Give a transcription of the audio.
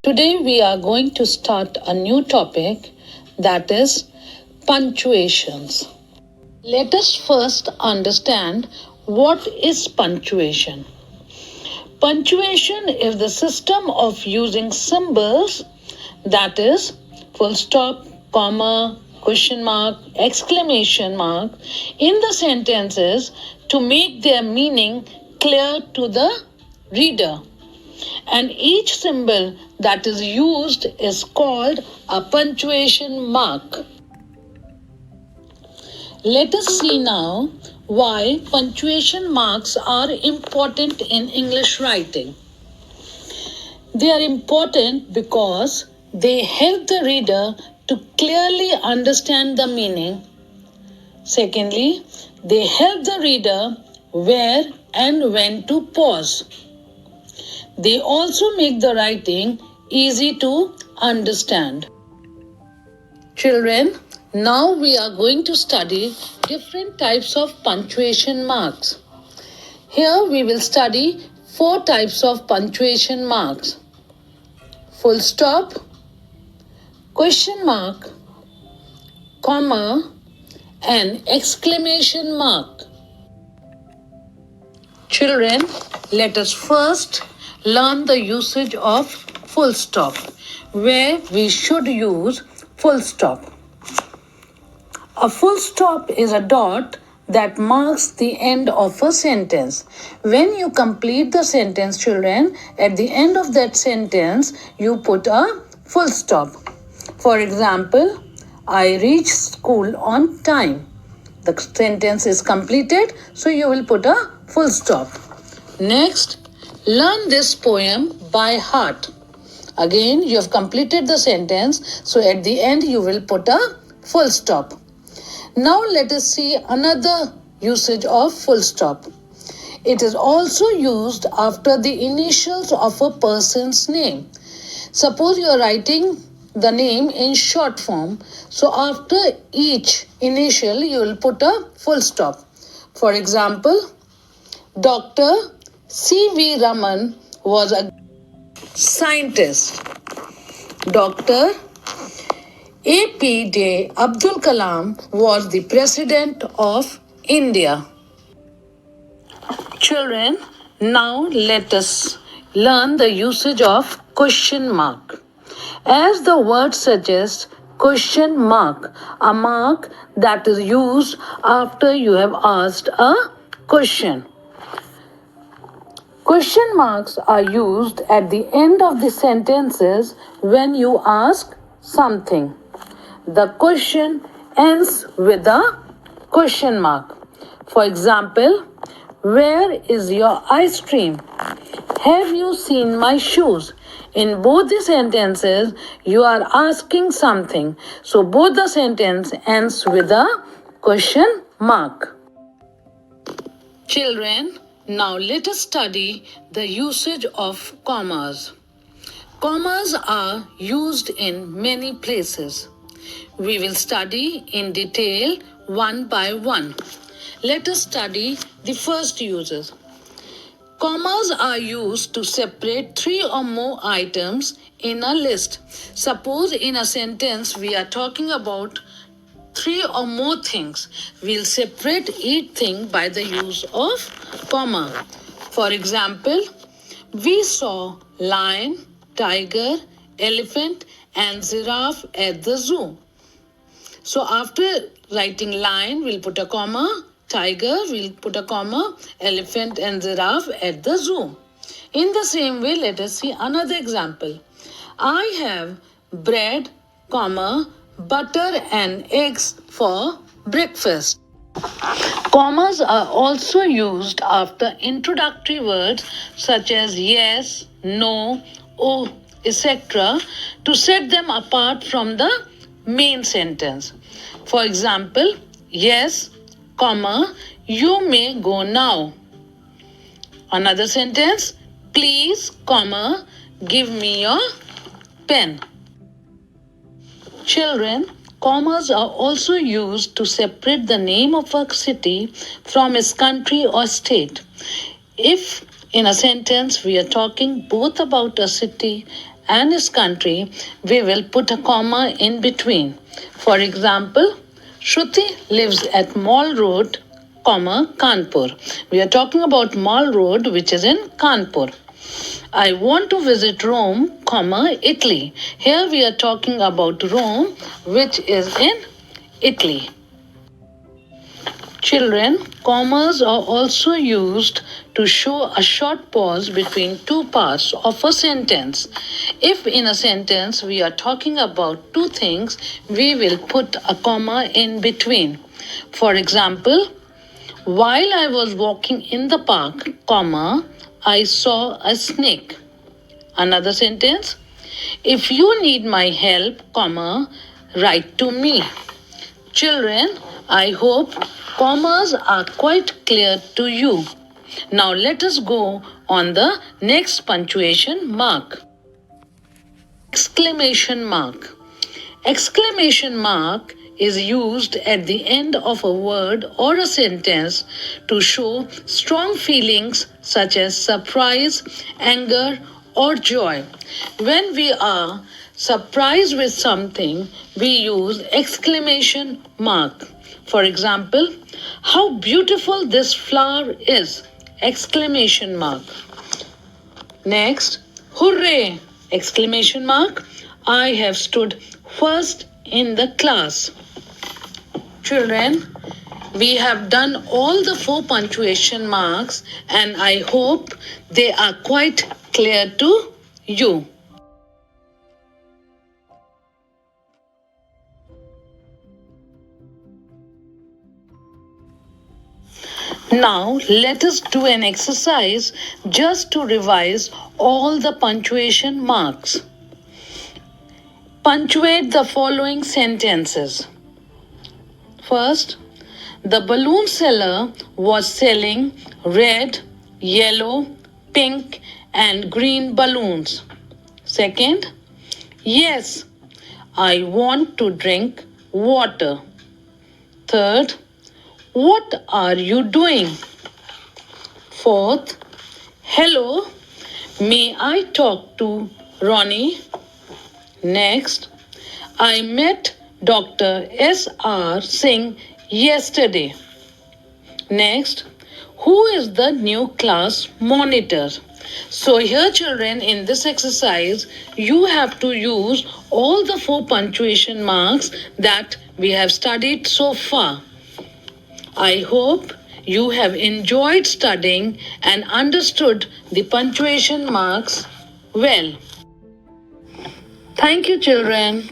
Today we are going to start a new topic, that is punctuations. Let us first understand what is punctuation. Punctuation is the system of using symbols, that is full stop, comma, question mark, exclamation mark, in the sentences to make their meaning clear to the reader. And each symbol that is used is called a punctuation mark. Let us see now why punctuation marks are important in English writing. They are important because they help the reader to clearly understand the meaning. Secondly, they help the reader where and when to pause. They also make the writing easy to understand. Children, now we are going to study different types of punctuation marks. Here we will study 4 types of punctuation marks: full stop, question mark, comma, and exclamation mark. Children, let us first learn the usage of full stop, where we should use full stop. A full stop is a dot that marks the end of a sentence. When you complete the sentence, children, at the end of that sentence, you put a full stop. For example, I reached school on time. The sentence is completed, so you will put a full stop. Next, learn this poem by heart. Again, you have completed the sentence, so at the end you will put a full stop. Now let us see another usage of full stop. It is also used after the initials of a person's name. Suppose you are writing the name in short form, so after each initial you will put a full stop. For example, Dr. C.V. Raman was a scientist. Dr. A.P.J. Abdul Kalam was the President of India. Children, now let us learn the usage of question mark. As the word suggests, question mark, a mark that is used after you have asked a question. Question marks are used at the end of the sentences when you ask something. The question ends with a question mark. For example, where is your ice cream? Have you seen my shoes? In both the sentences, you are asking something. So both the sentence ends with a question mark. Children, now let us study the usage of commas. Commas are used in many places. We will study in detail one by one. Let us study the first uses. Commas are used to separate 3 or more items in a list. Suppose in a sentence we are talking about 3 or more things. We'll separate each thing by the use of comma. For example, we saw lion, tiger, elephant, and giraffe at the zoo. So after writing lion, we'll put a comma, tiger, we'll put a comma, elephant and giraffe at the zoo. In the same way, let us see another example. I have bread, comma, butter and eggs for breakfast. Commas are also used after introductory words such as yes, no, oh, etc. to set them apart from the main sentence. For example, yes, comma, you may go now. Another sentence, please, comma, give me your pen. Children, commas are also used to separate the name of a city from its country or state. If in a sentence we are talking both about a city and his country, we will put a comma in between. For example, Shruti lives at Mall Road, Kanpur. We are talking about Mall Road, which is in Kanpur. I want to visit Rome, Italy. Here we are talking about Rome, which is in Italy. Children, commas are also used to show a short pause between two parts of a sentence. If in a sentence we are talking about two things, we will put a comma in between. For example, while I was walking in the park, I saw a snake. Another sentence, if you need my help, write to me. Children, I hope commas are quite clear to you. Now let us go on the next punctuation mark. Exclamation mark. Exclamation mark is used at the end of a word or a sentence to show strong feelings such as surprise, anger, or joy. When we are surprised with something, we use exclamation mark. For example, how beautiful this flower is! Exclamation mark. Next, hooray! Exclamation mark. I have stood first in the class. Children, we have done all the 4 punctuation marks and I hope they are quite clear to you. Now let us do an exercise just to revise all the punctuation marks. Punctuate the following sentences. First, the balloon seller was selling red, yellow, pink, and green balloons. Second, yes, I want to drink water. Third, what are you doing? Fourth, hello, may I talk to Ronnie? Next, I met Dr. S.R. Singh yesterday. Next, who is the new class monitor? So here children, in this exercise, you have to use all the 4 punctuation marks that we have studied so far. I hope you have enjoyed studying and understood the punctuation marks well. Thank you children.